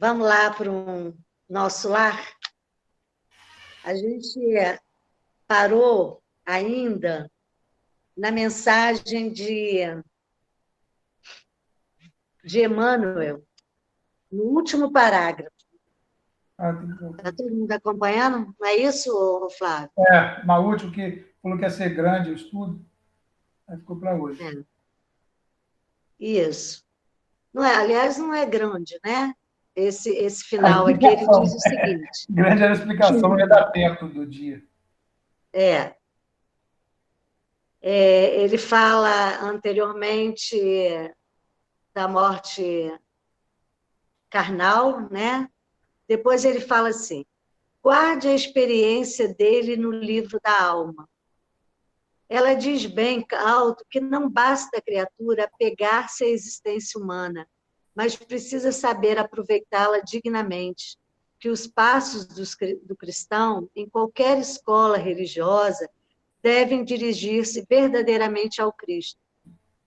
Vamos lá para o nosso lar? A gente parou ainda na mensagem de Emmanuel, no último parágrafo. Está todo mundo acompanhando? Não é isso, Flávio? Na última, que falou que ia ser grande o estudo, aí ficou para hoje. Isso. Não é, aliás, não é grande, né? Esse final aqui, ele diz o seguinte. Grande era a explicação, não ia dar tempo do dia. Ele fala anteriormente da morte carnal, né? Depois ele fala assim: guarde a experiência dele no livro da alma. Ela diz bem alto que não basta a criatura apegar-se à existência humana, mas precisa saber aproveitá-la dignamente, que os passos do cristão, em qualquer escola religiosa, devem dirigir-se verdadeiramente ao Cristo.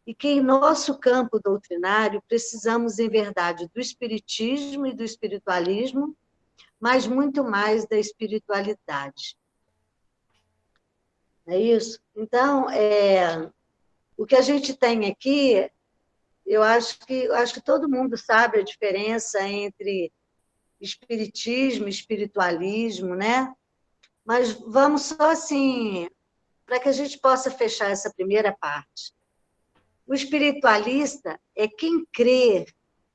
E que em nosso campo doutrinário precisamos, em verdade, do espiritismo e do espiritualismo, mas muito mais da espiritualidade. É isso? Então, o que a gente tem aqui, eu acho que todo mundo sabe a diferença entre espiritismo e espiritualismo, né? Mas vamos só assim, para que a gente possa fechar essa primeira parte. O espiritualista é quem crê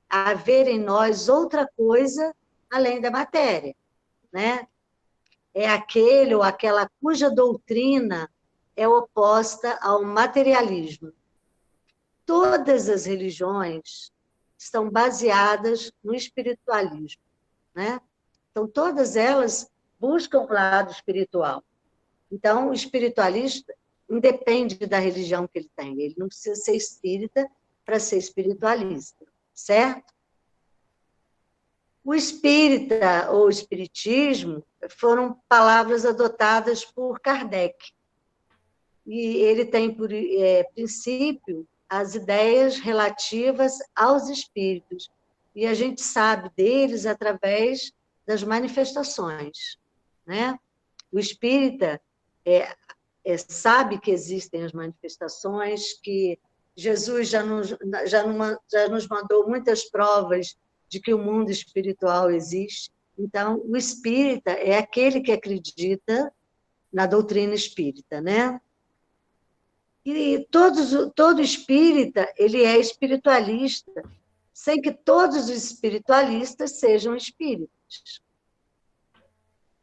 haver em nós outra coisa além da matéria, né? É aquele ou aquela cuja doutrina é oposta ao materialismo. Todas as religiões estão baseadas no espiritualismo, né? Então, todas elas buscam o lado espiritual. Então, o espiritualista independe da religião que ele tem. Ele não precisa ser espírita para ser espiritualista, certo? O espírita ou espiritismo foram palavras adotadas por Kardec. E ele tem por princípio as ideias relativas aos espíritos. E a gente sabe deles através das manifestações, né? O espírita sabe que existem as manifestações, que Jesus já nos mandou muitas provas de que o mundo espiritual existe. Então, o espírita é aquele que acredita na doutrina espírita, né? E todo espírita, ele é espiritualista, sem que todos os espiritualistas sejam espíritas.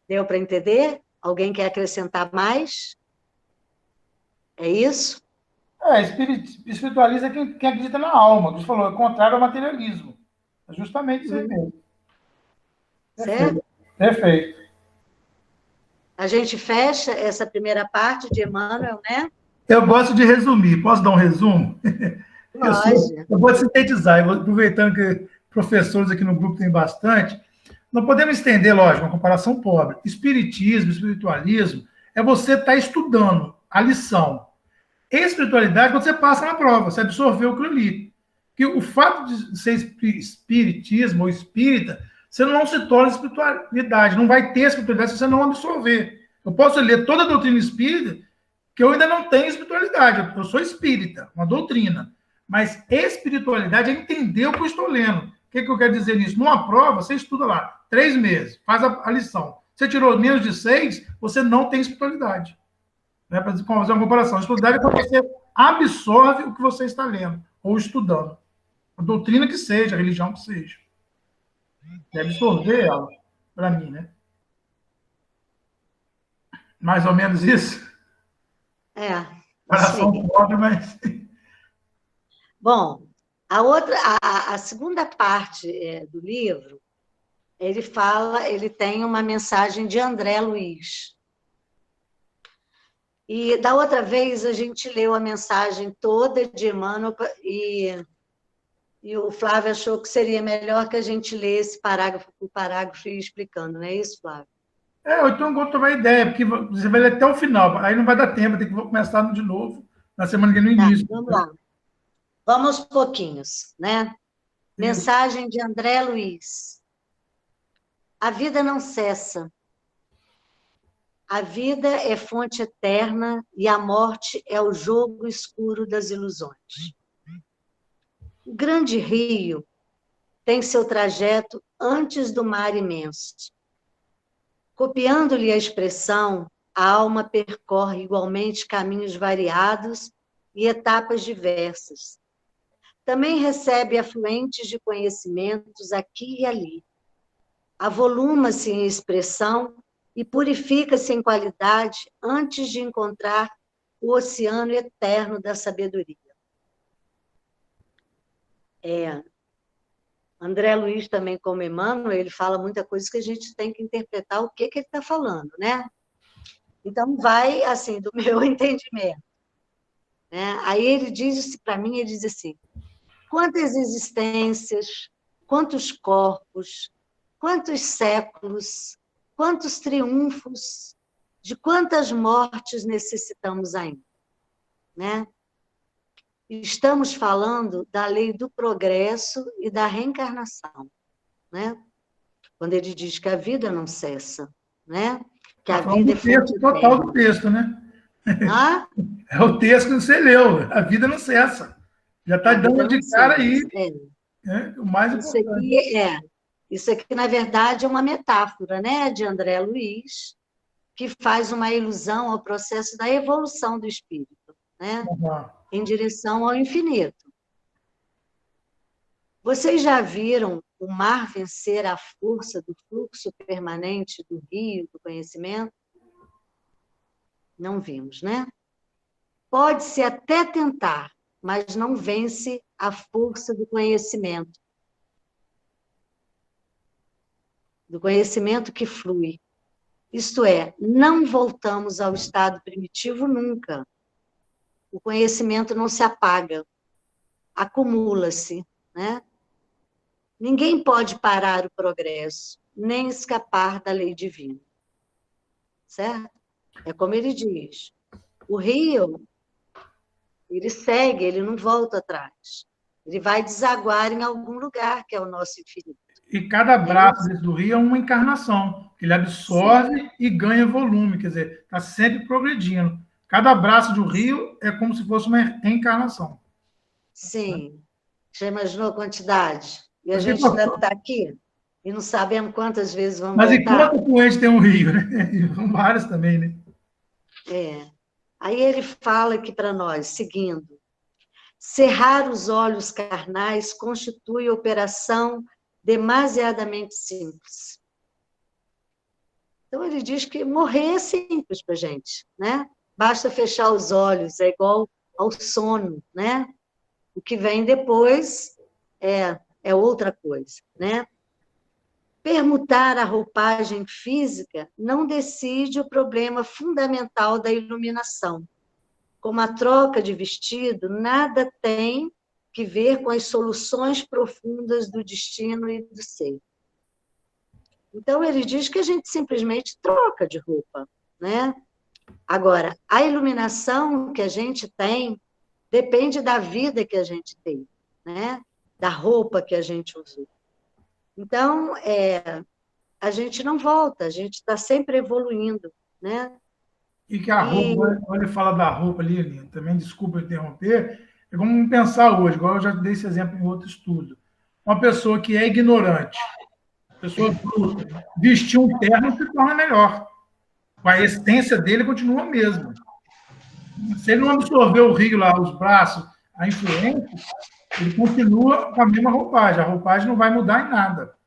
Deu para entender? Alguém quer acrescentar mais? É isso? Espiritualista é quem acredita na alma, que você falou, é contrário ao materialismo. É justamente isso aí mesmo. Certo? Perfeito. A gente fecha essa primeira parte de Emmanuel, né? Eu gosto de resumir. Posso dar um resumo? Eu vou sintetizar, aproveitando que professores aqui no grupo tem bastante. Não podemos estender, lógico, uma comparação pobre. Espiritismo, espiritualismo, é você estar estudando a lição. Espiritualidade, quando você passa na prova, você absorveu aquilo ali. Que o fato de ser espiritismo ou espírita, você não se torna espiritualidade. Não vai ter espiritualidade se você não absorver. Eu posso ler toda a doutrina espírita, que eu ainda não tenho espiritualidade. Eu sou espírita, uma doutrina. Mas espiritualidade é entender o que eu estou lendo. O que eu quero dizer nisso? Numa prova, você estuda lá 3 meses, faz a lição. Você tirou menos de 6, você não tem espiritualidade. Né? Para fazer uma comparação. A espiritualidade é quando você absorve o que você está lendo ou estudando. A doutrina que seja, a religião que seja. E absorver ela, para mim, né? Mais ou menos isso. Comparação pobre, mas... Bom, a segunda parte do livro, ele tem uma mensagem de André Luiz. E da outra vez a gente leu a mensagem toda de Emmanuel e o Flávio achou que seria melhor que a gente lesse parágrafo por parágrafo e explicando, não é isso, Flávio? Então vou tomar ideia, porque você vai ler até o final, aí não vai dar tempo, tem que começar de novo na semana que vem, no início. Vamos lá. Vamos aos pouquinhos, né? Mensagem de André Luiz. A vida não cessa. A vida é fonte eterna e a morte é o jogo escuro das ilusões. O grande rio tem seu trajeto antes do mar imenso. Copiando-lhe a expressão, a alma percorre igualmente caminhos variados e etapas diversas. Também recebe afluentes de conhecimentos aqui e ali. Avoluma-se em expressão e purifica-se em qualidade antes de encontrar o oceano eterno da sabedoria. André Luiz também, como Emmanuel, ele fala muita coisa que a gente tem que interpretar o que ele está falando, né? Então, vai, assim, do meu entendimento. Né? Aí ele diz para mim, ele diz assim, quantas existências, quantos corpos, quantos séculos, quantos triunfos, de quantas mortes necessitamos ainda, né? Estamos falando da lei do progresso e da reencarnação, né? Quando ele diz que a vida não cessa, né? Que a vida é fonte total do texto, né? Ah? É o texto que você leu, a vida não cessa. Já está dando de cara aí. O mais importante. Isso aqui, na verdade, é uma metáfora, né, de André Luiz, que faz uma ilusão ao processo da evolução do espírito, né, em direção ao infinito. Vocês já viram o mar vencer a força do fluxo permanente do rio do conhecimento? Não vimos, né? Pode-se até tentar, mas não vence a força do conhecimento que flui. Isto é, não voltamos ao estado primitivo nunca. O conhecimento não se apaga, acumula-se, né? Ninguém pode parar o progresso, nem escapar da lei divina. Certo? É como ele diz, o rio, ele segue, ele não volta atrás. Ele vai desaguar em algum lugar, que é o nosso infinito. E cada braço do rio é uma encarnação. Ele absorve Sim. e ganha volume, quer dizer, está sempre progredindo. Cada braço do rio é como se fosse uma reencarnação. Sim. Já imaginou a quantidade? E a gente ainda está aqui e não sabemos quantas vezes vamos voltar. Mas e quanto afluente tem um rio, né? E vários também, né? Aí ele fala aqui para nós, seguindo. Cerrar os olhos carnais constitui operação demasiadamente simples. Então, ele diz que morrer é simples para a gente, né? Basta fechar os olhos, é igual ao sono, né? O que vem depois é outra coisa, né? Permutar a roupagem física não decide o problema fundamental da iluminação. Como a troca de vestido, nada tem que ver com as soluções profundas do destino e do ser. Então, ele diz que a gente simplesmente troca de roupa, né? Agora, a iluminação que a gente tem depende da vida que a gente tem, né? Da roupa que a gente usou. Então, a gente não volta, a gente está sempre evoluindo, né? E que a roupa, quando ele fala da roupa ali, Aline, também, desculpa interromper, vamos pensar hoje, igual eu já dei esse exemplo em outro estudo. Uma pessoa que é ignorante, pessoa bruta, vestir um terno se torna melhor. A essência dele continua a mesma. Se ele não absorver o rio lá, os braços, a influência, ele continua com a mesma roupagem. A roupagem não vai mudar em nada.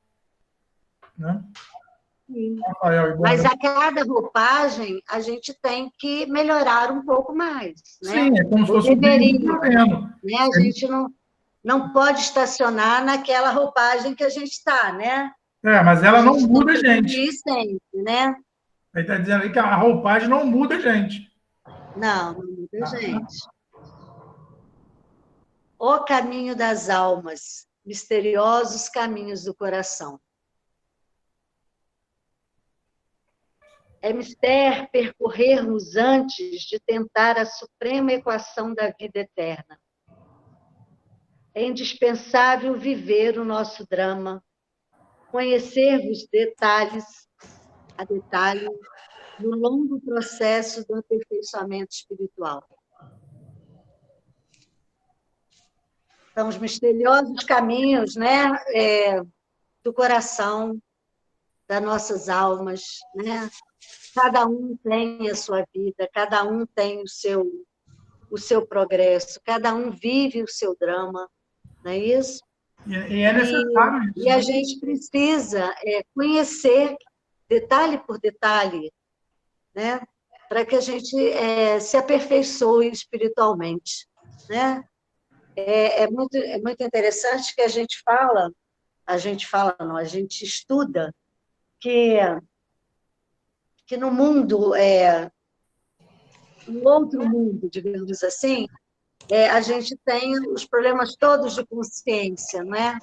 Né? Rafael, mas a cada roupagem a gente tem que melhorar um pouco mais. Né? Sim, é como se fosse um governo. Né? A gente não pode estacionar naquela roupagem que a gente está, né? Mas ela não muda a gente. Sempre, né? Ele está dizendo aí que a roupagem não muda a gente. Não muda a gente. O caminho das almas, misteriosos caminhos do coração. É mister percorrermos antes de tentar a suprema equação da vida eterna. É indispensável viver o nosso drama, conhecer-vos detalhes a detalhe no longo processo do aperfeiçoamento espiritual. São os misteriosos caminhos, né, do coração, das nossas almas, né? Cada um tem a sua vida, cada um tem o seu progresso, cada um vive o seu drama, não é isso? E é necessário isso. E a gente precisa conhecer detalhe por detalhe, né? Para que a gente se aperfeiçoe espiritualmente, né? É muito interessante que a gente estuda que no mundo, no outro mundo, digamos assim, a gente tem os problemas todos de consciência, não é?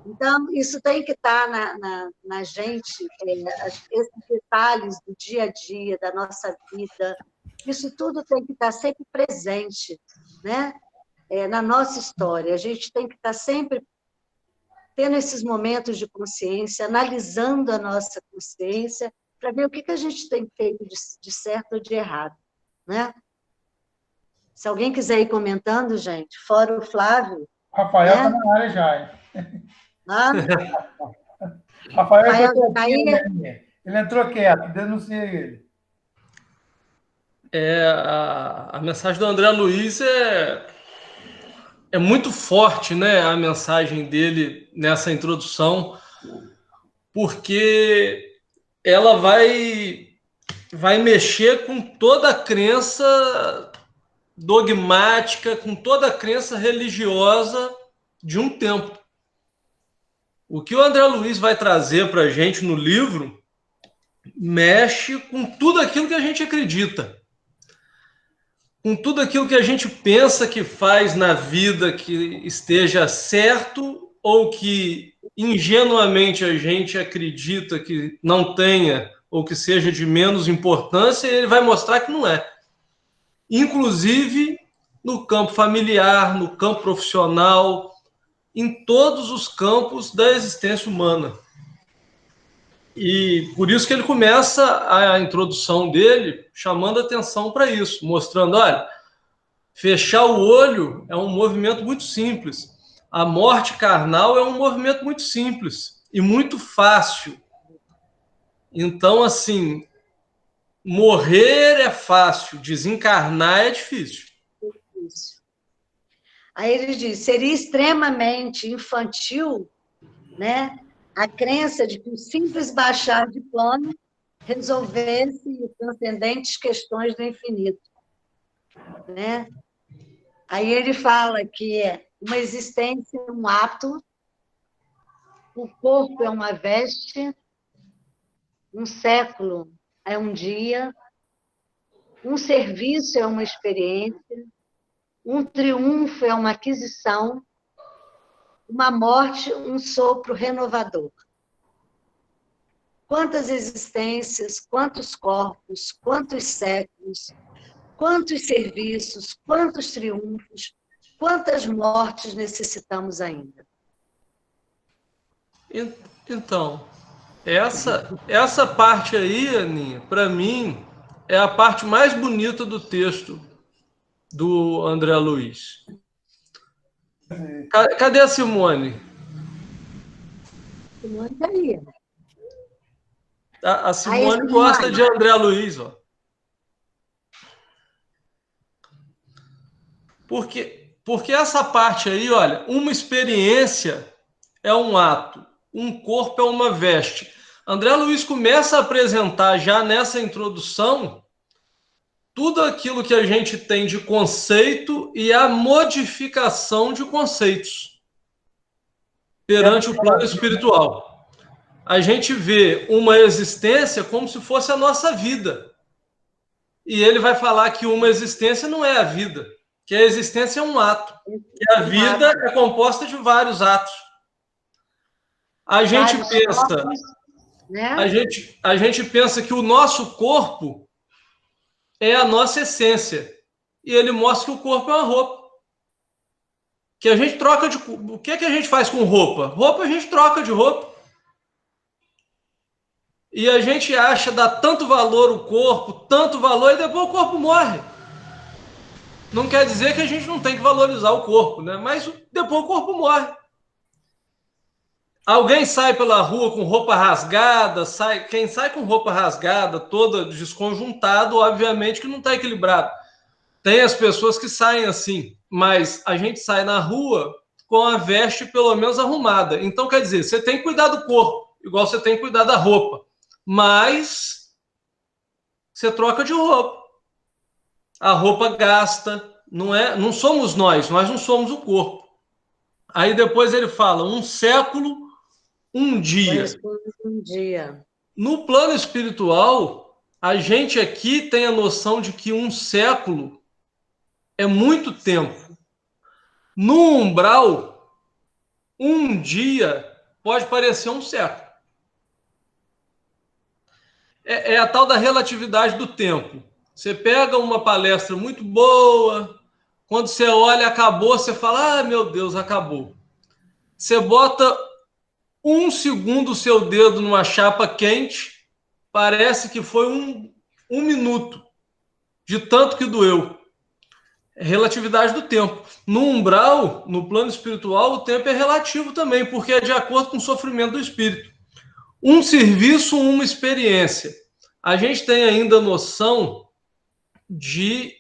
Então, isso tem que estar na gente, esses detalhes do dia a dia, da nossa vida, isso tudo tem que estar sempre presente, né? Na nossa história. A gente tem que estar sempre tendo esses momentos de consciência, analisando a nossa consciência, para ver o que a gente tem feito de certo ou de errado, né? Se alguém quiser ir comentando, gente, fora o Flávio... Rafael está na área já, hein? Rafael entrou quieto, né? Ele entrou quieto, denuncia ele. A mensagem do André Luiz é muito forte, né? A mensagem dele nessa introdução, porque ela vai mexer com toda a crença dogmática, com toda a crença religiosa de um tempo. O que o André Luiz vai trazer para a gente no livro mexe com tudo aquilo que a gente acredita, com tudo aquilo que a gente pensa que faz na vida que esteja certo ou que ingenuamente a gente acredita que não tenha ou que seja de menos importância, e ele vai mostrar que não é. Inclusive no campo familiar, no campo profissional, em todos os campos da existência humana. E por isso que ele começa a introdução dele chamando atenção para isso, mostrando, olha, fechar o olho é um movimento muito simples. A morte carnal é um movimento muito simples e muito fácil. Então, assim, morrer é fácil, desencarnar é difícil. Aí ele diz, seria extremamente infantil, né, a crença de que o simples baixar de plano resolvesse as transcendentes questões do infinito, né? Aí ele fala que uma existência é um ato, o corpo é uma veste, um século é um dia, um serviço é uma experiência, um triunfo é uma aquisição, uma morte, um sopro renovador. Quantas existências, quantos corpos, quantos séculos, quantos serviços, quantos triunfos, quantas mortes necessitamos ainda? Então, essa parte aí, Aninha, para mim, é a parte mais bonita do texto do André Luiz. Cadê a Simone? Simone está aí. A Simone gosta de André Luiz, ó. Porque essa parte aí, olha, uma experiência é um ato, um corpo é uma veste. André Luiz começa a apresentar já nessa introdução tudo aquilo que a gente tem de conceito e a modificação de conceitos perante o plano espiritual. A gente vê uma existência como se fosse a nossa vida. E ele vai falar que uma existência não é a vida, que a existência é um ato. E a vida é composta de vários atos. A gente pensa, né? a gente pensa que o nosso corpo é a nossa essência. E ele mostra que o corpo é uma roupa. Que a gente troca de... O que a gente faz com roupa? Roupa a gente troca de roupa. E a gente acha, dá tanto valor ao corpo, tanto valor, e depois o corpo morre. Não quer dizer que a gente não tem que valorizar o corpo, né? Mas depois o corpo morre. Alguém sai pela rua com roupa rasgada, quem sai com roupa rasgada, toda desconjuntado, obviamente que não está equilibrado. Tem as pessoas que saem assim, mas a gente sai na rua com a veste pelo menos arrumada. Então, quer dizer, você tem que cuidar do corpo, igual você tem que cuidar da roupa. Mas você troca de roupa. A roupa gasta, não somos nós não somos o corpo. Aí depois ele fala, um século, um dia. Um dia. No plano espiritual, a gente aqui tem a noção de que um século é muito tempo. No umbral, um dia pode parecer um século. É a tal da relatividade do tempo. Você pega uma palestra muito boa, quando você olha, acabou, você fala, ah, meu Deus, acabou. Você bota um segundo o seu dedo numa chapa quente, parece que foi um minuto, de tanto que doeu. É relatividade do tempo. No umbral, no plano espiritual, o tempo é relativo também, porque é de acordo com o sofrimento do espírito. Um serviço, uma experiência. A gente tem ainda noção de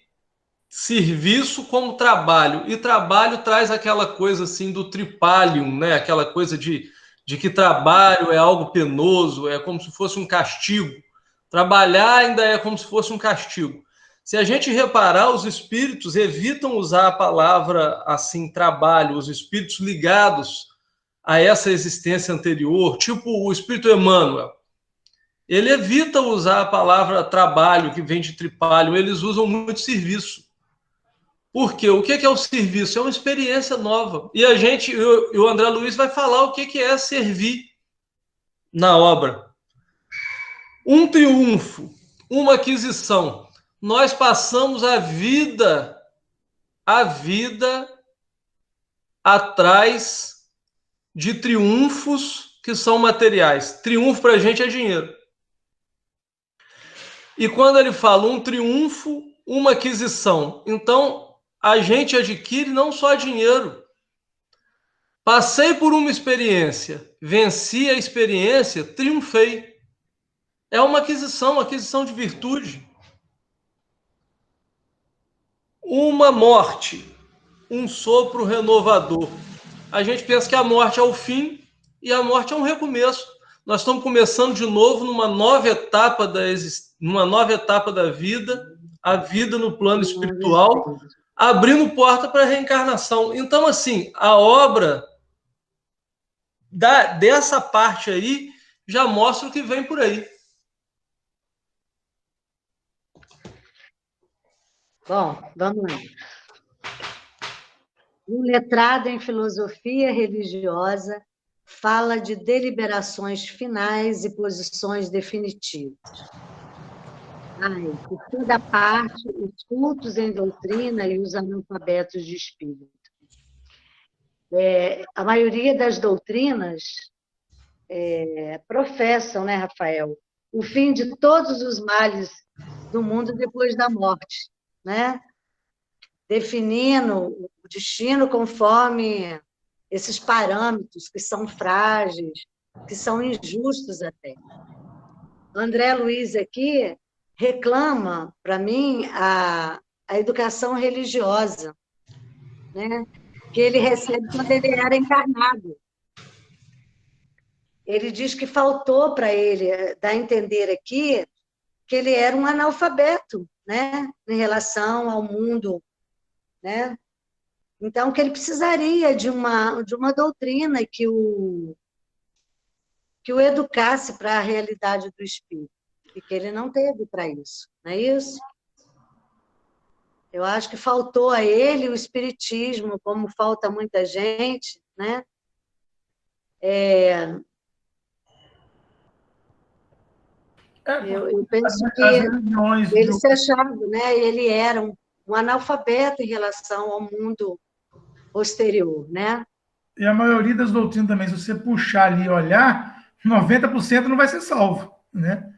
serviço como trabalho, e trabalho traz aquela coisa assim do tripalium, né? Aquela coisa de que trabalho é algo penoso, é como se fosse um castigo. Trabalhar ainda é como se fosse um castigo. Se a gente reparar, os espíritos evitam usar a palavra assim, trabalho, os espíritos ligados a essa existência anterior, tipo o espírito Emmanuel. Ele evita usar a palavra trabalho, que vem de tripalium, eles usam muito serviço. Por quê? O que é o serviço? É uma experiência nova. E a gente, o André Luiz vai falar o que é servir na obra. Um triunfo, uma aquisição. Nós passamos a vida atrás de triunfos que são materiais. Triunfo para a gente é dinheiro. E quando ele fala um triunfo, uma aquisição, então a gente adquire não só dinheiro. Passei por uma experiência, venci a experiência, triunfei. É uma aquisição de virtude. Uma morte, um sopro renovador. A gente pensa que a morte é o fim e a morte é um recomeço. Nós estamos começando de novo numa nova etapa da vida, a vida no plano espiritual, abrindo porta para a reencarnação. Então, assim, a obra dessa parte aí já mostra o que vem por aí. Bom, vamos lá. Um letrado em filosofia religiosa fala de deliberações finais e posições definitivas. Por toda parte, os cultos em doutrina e os analfabetos de espírito. A maioria das doutrinas professam, né, Rafael, o fim de todos os males do mundo depois da morte, né? Definindo o destino conforme esses parâmetros que são frágeis, que são injustos até. André Luiz aqui reclama, para mim, a educação religiosa, né? Que ele recebe quando ele era encarnado. Ele diz que faltou para ele dar a entender aqui que ele era um analfabeto, né? Em relação ao mundo, né? Então, que ele precisaria de uma doutrina que o educasse para a realidade do espírito, e que ele não teve para isso, não é isso? Eu acho que faltou a ele o espiritismo, como falta muita gente, né? Eu penso que ele se achava, né? Ele era um analfabeto em relação ao mundo posterior, né? E a maioria das doutrinas também, se você puxar ali e olhar, 90% não vai ser salvo. né?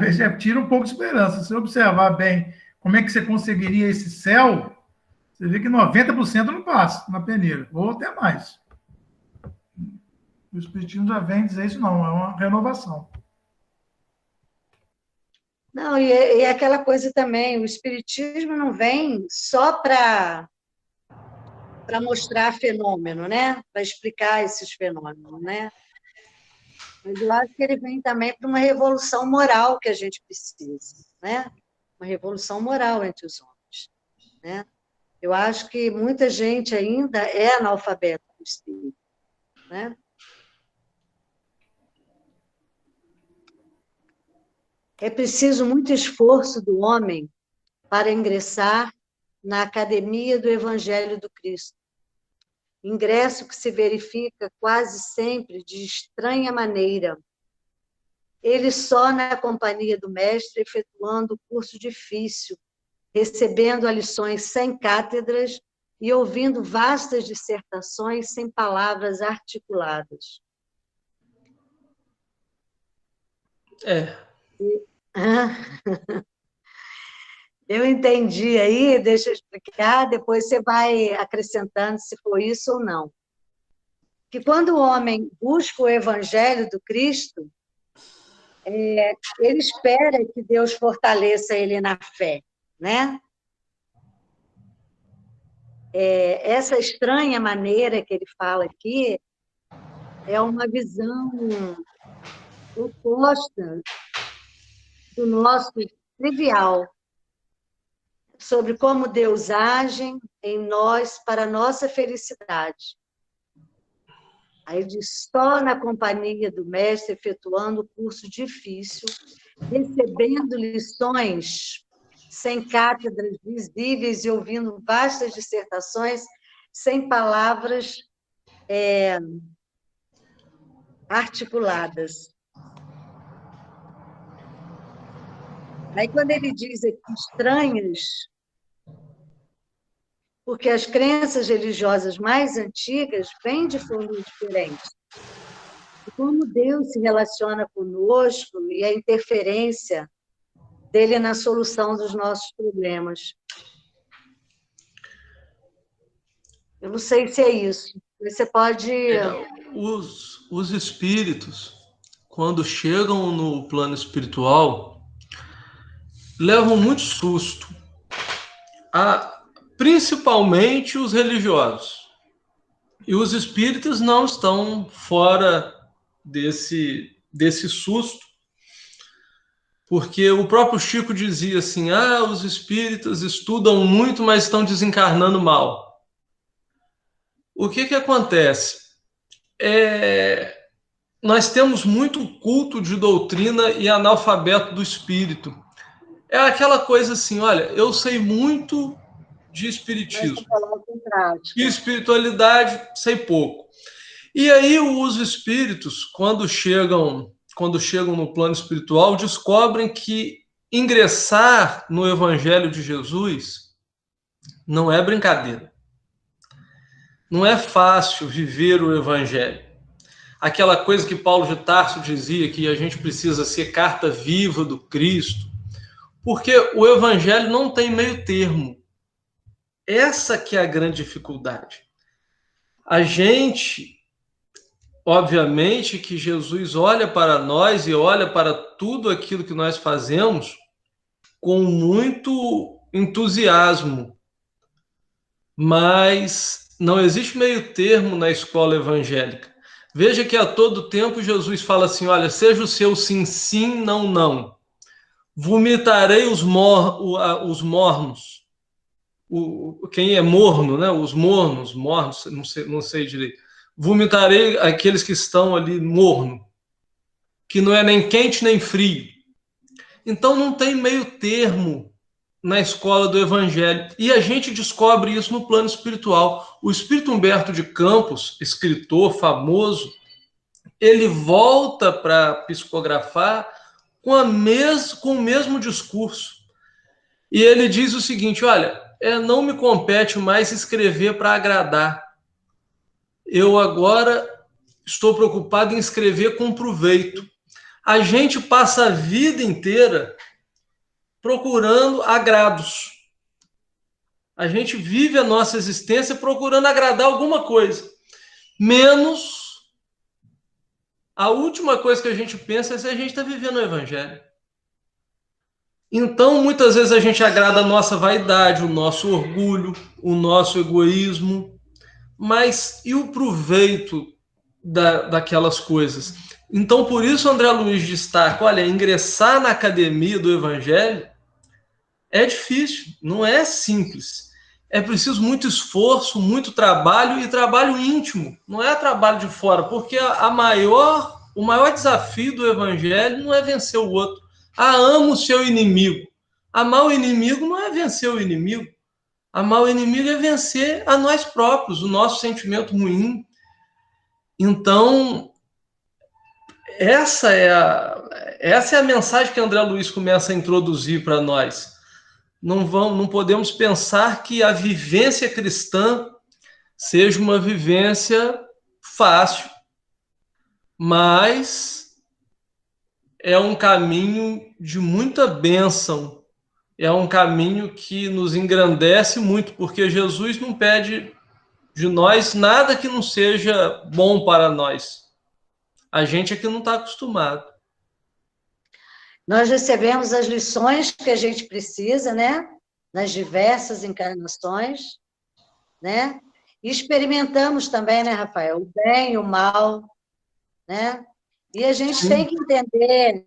Já tira um pouco de esperança. Se você observar bem como é que você conseguiria esse céu, você vê que 90% não passa na peneira, ou até mais. O Espiritismo já vem dizer isso, não, é uma renovação. Não, e aquela coisa também, o Espiritismo não vem só para mostrar fenômeno, né? Para explicar esses fenômenos, né? Mas eu acho que ele vem também para uma revolução moral que a gente precisa, né? Uma revolução moral entre os homens, né? Eu acho que muita gente ainda é analfabeta do espírito, né? É preciso muito esforço do homem para ingressar na Academia do Evangelho do Cristo. Ingresso que se verifica quase sempre de estranha maneira. Ele só na companhia do mestre, efetuando o curso difícil, recebendo lições sem cátedras e ouvindo vastas dissertações sem palavras articuladas. Eu entendi aí, deixa eu explicar, depois você vai acrescentando se foi isso ou não. Que quando o homem busca o Evangelho do Cristo, ele espera que Deus fortaleça ele na fé, né? Essa estranha maneira que ele fala aqui é uma visão oposta do nosso trivial, sobre como Deus age em nós para a nossa felicidade. Aí diz, só na companhia do mestre, efetuando o curso difícil, recebendo lições sem cátedras visíveis e ouvindo vastas dissertações sem palavras articuladas. Aí, quando ele diz aqui estranhas, porque as crenças religiosas mais antigas vêm de formas diferentes. E como Deus se relaciona conosco e a interferência dele na solução dos nossos problemas. Eu não sei se é isso. Você pode... Os espíritos, quando chegam no plano espiritual, levam muito susto, principalmente os religiosos. E os espíritos não estão fora desse susto, porque o próprio Chico dizia assim, os espíritas estudam muito, mas estão desencarnando mal. O que acontece? Nós temos muito culto de doutrina e analfabeto do espírito. É aquela coisa assim, olha, eu sei muito de espiritismo. E espiritualidade, sei pouco. E aí os espíritos, quando chegam no plano espiritual, descobrem que ingressar no Evangelho de Jesus não é brincadeira. Não é fácil viver o Evangelho. Aquela coisa que Paulo de Tarso dizia, que a gente precisa ser carta viva do Cristo, porque o Evangelho não tem meio termo. Essa que é a grande dificuldade. A gente, obviamente, que Jesus olha para nós e olha para tudo aquilo que nós fazemos com muito entusiasmo, mas não existe meio termo na escola evangélica. Veja que a todo tempo Jesus fala assim, olha, seja o seu sim, sim, não, não. Vomitarei os mornos. Quem é morno, né? Os mornos, não sei direito. Vomitarei aqueles que estão ali morno, que não é nem quente nem frio. Então não tem meio termo na escola do Evangelho. E a gente descobre isso no plano espiritual. O Espírito Humberto de Campos, escritor famoso, ele volta para psicografar com o mesmo discurso. E ele diz o seguinte, olha, não me compete mais escrever para agradar. Eu agora estou preocupado em escrever com proveito. A gente passa a vida inteira procurando agrados. A gente vive a nossa existência procurando agradar alguma coisa. Menos a última coisa que a gente pensa é se a gente está vivendo o Evangelho. Então, muitas vezes a gente agrada a nossa vaidade, o nosso orgulho, o nosso egoísmo. Mas e o proveito daquelas coisas? Então, por isso, André Luiz destaca, olha, ingressar na academia do Evangelho é difícil, não é simples. É preciso muito esforço, muito trabalho e trabalho íntimo, não é trabalho de fora, porque o maior desafio do Evangelho não é vencer o outro. Ama o seu inimigo. Amar o inimigo não é vencer o inimigo. Amar o inimigo é vencer a nós próprios, o nosso sentimento ruim. Então, essa é a mensagem que André Luiz começa a introduzir para nós. Não podemos pensar que a vivência cristã seja uma vivência fácil, mas é um caminho de muita bênção, é um caminho que nos engrandece muito, porque Jesus não pede de nós nada que não seja bom para nós. A gente é que não está acostumado. Nós recebemos as lições que a gente precisa, né? Nas diversas encarnações, né? E experimentamos também, né, Rafael? O bem e o mal, né? E a gente tem que entender,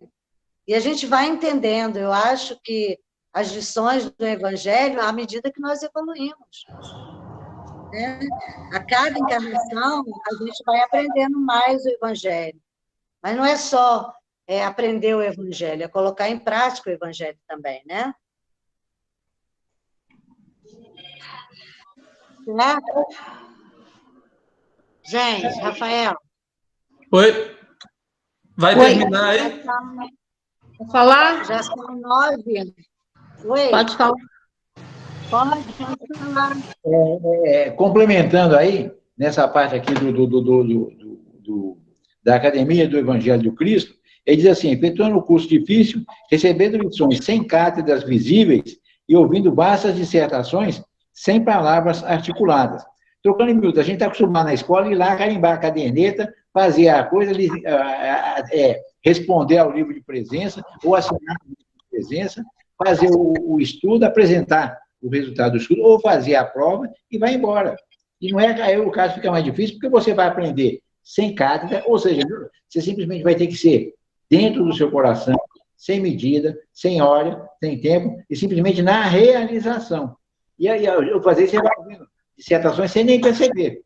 e a gente vai entendendo. Eu acho que as lições do Evangelho, à medida que nós evoluímos, né? A cada encarnação, a gente vai aprendendo mais o Evangelho. Mas não é só aprender o Evangelho, é colocar em prática o Evangelho também, né? Certo? Gente, Rafael. Oi? Vai terminar aí? Vou falar? Já são 9. Oi? Pode falar. Pode falar. Complementando aí, nessa parte aqui da Academia do Evangelho do Cristo, ele diz assim, efetuando o curso difícil, recebendo lições sem cátedras visíveis e ouvindo vastas dissertações sem palavras articuladas. Trocando em miúdos, a gente está acostumado na escola ir lá carimbar a caderneta, fazer a coisa, responder ao livro de presença, ou assinar o livro de presença, fazer o estudo, apresentar o resultado do estudo, ou fazer a prova e vai embora. E não é aí o caso fica mais difícil, porque você vai aprender sem cátedra, ou seja, você simplesmente vai ter que ser dentro do seu coração, sem medida, sem hora, sem tempo, e simplesmente na realização. E aí, eu fazer isso, você vai ouvindo dissertações sem nem perceber.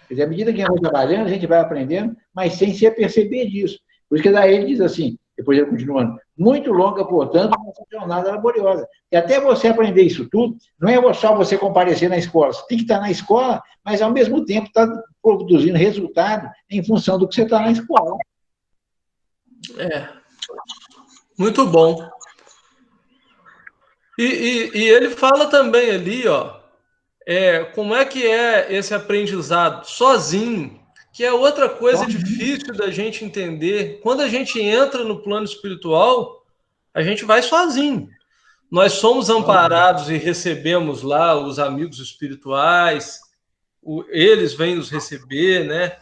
Quer dizer, à medida que a gente vai trabalhando, a gente vai aprendendo, mas sem se aperceber disso. Por isso que daí ele diz assim, depois ele continuando, muito longa, portanto, uma jornada laboriosa. E até você aprender isso tudo, não é só você comparecer na escola, você tem que estar na escola, mas ao mesmo tempo está produzindo resultado em função do que você está na escola. Muito bom. E ele fala também ali, ó, como é que é esse aprendizado sozinho, que é outra coisa difícil da gente entender. Quando a gente entra no plano espiritual, a gente vai sozinho. Nós somos amparados e recebemos lá os amigos espirituais, eles vêm nos receber, né?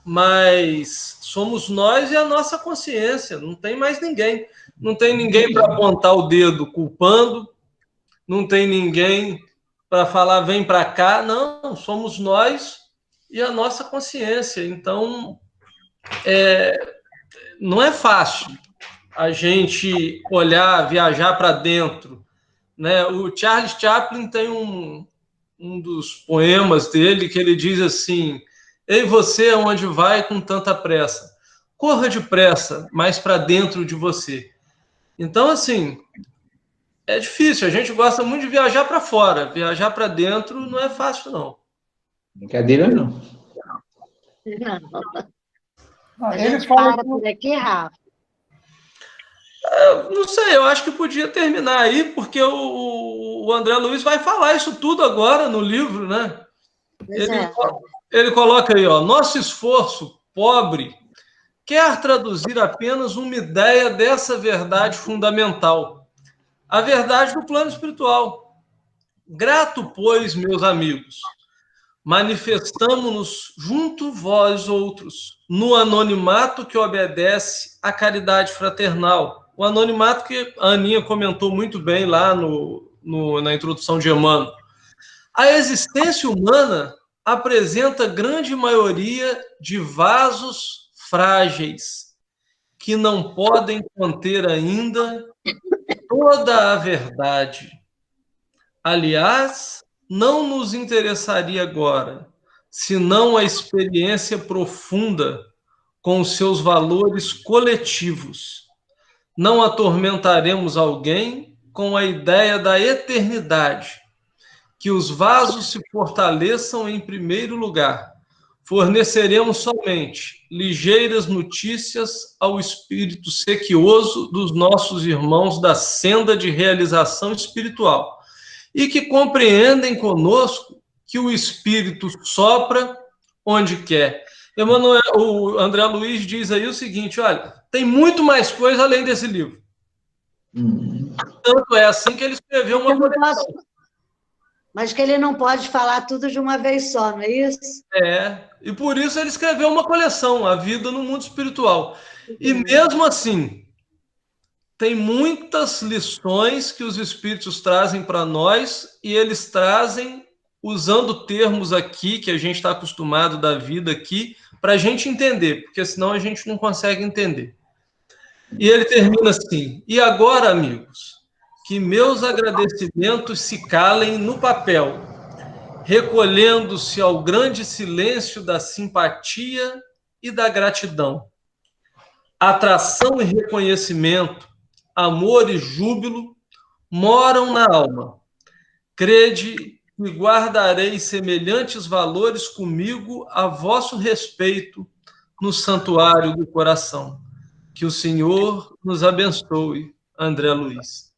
Mas somos nós e a nossa consciência, não tem mais ninguém. Não tem ninguém para apontar o dedo culpando, não tem ninguém para falar vem para cá, não, somos nós e a nossa consciência. Então, não é fácil a gente olhar, viajar para dentro, né? O Charles Chaplin tem um dos poemas dele que ele diz assim: ei, você, aonde vai com tanta pressa? Corra depressa, mais para dentro de você. Então, assim, é difícil. A gente gosta muito de viajar para fora. Viajar para dentro não é fácil, não. Brincadeira, não. A gente para por aqui, Rafa. Não sei, eu acho que podia terminar aí, porque o André Luiz vai falar isso tudo agora no livro, né? Ele coloca aí, ó, nosso esforço pobre quer traduzir apenas uma ideia dessa verdade fundamental, a verdade do plano espiritual. Grato, pois, meus amigos, manifestamo-nos junto vós outros, no anonimato que obedece à caridade fraternal. O anonimato que a Aninha comentou muito bem lá na introdução de Emmanuel. A existência humana apresenta grande maioria de vasos frágeis, que não podem conter ainda toda a verdade. Aliás, não nos interessaria agora, senão a experiência profunda com os seus valores coletivos. Não atormentaremos alguém com a ideia da eternidade. Que os vasos se fortaleçam em primeiro lugar. Forneceremos somente ligeiras notícias ao espírito sequioso dos nossos irmãos da senda de realização espiritual e que compreendem conosco que o espírito sopra onde quer. Emmanuel, o André Luiz diz aí o seguinte, olha, tem muito mais coisa além desse livro. Tanto é assim que ele escreveu uma coleção. Mas que ele não pode falar tudo de uma vez só, não é isso? E por isso ele escreveu uma coleção, A Vida no Mundo Espiritual. E mesmo assim, tem muitas lições que os espíritos trazem para nós e eles trazem usando termos aqui que a gente está acostumado da vida aqui para a gente entender, porque senão a gente não consegue entender. E ele termina assim, e agora, amigos, que meus agradecimentos se calem no papel, recolhendo-se ao grande silêncio da simpatia e da gratidão. Atração e reconhecimento, amor e júbilo moram na alma. Crede que guardarei semelhantes valores comigo a vosso respeito no santuário do coração. Que o Senhor nos abençoe, André Luiz.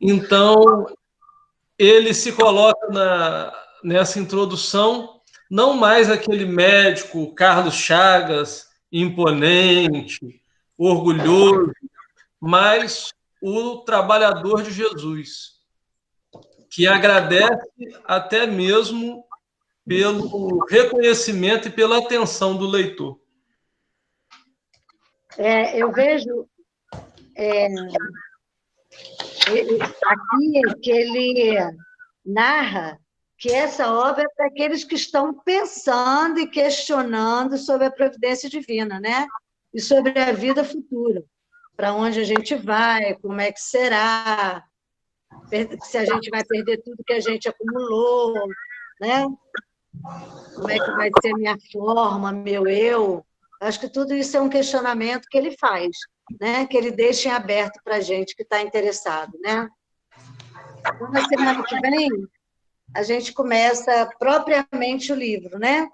Então, ele se coloca nessa introdução, não mais aquele médico Carlos Chagas, imponente, orgulhoso, mas o trabalhador de Jesus, que agradece até mesmo pelo reconhecimento e pela atenção do leitor. Eu vejo aqui que ele narra que essa obra é para aqueles que estão pensando e questionando sobre a providência divina, né? E sobre a vida futura. Para onde a gente vai, como é que será, se a gente vai perder tudo que a gente acumulou, né? Como é que vai ser minha forma, meu eu? Acho que tudo isso é um questionamento que ele faz, né? Que ele deixa em aberto para a gente que está interessado, né? Então, na semana que vem, a gente começa propriamente o livro, né?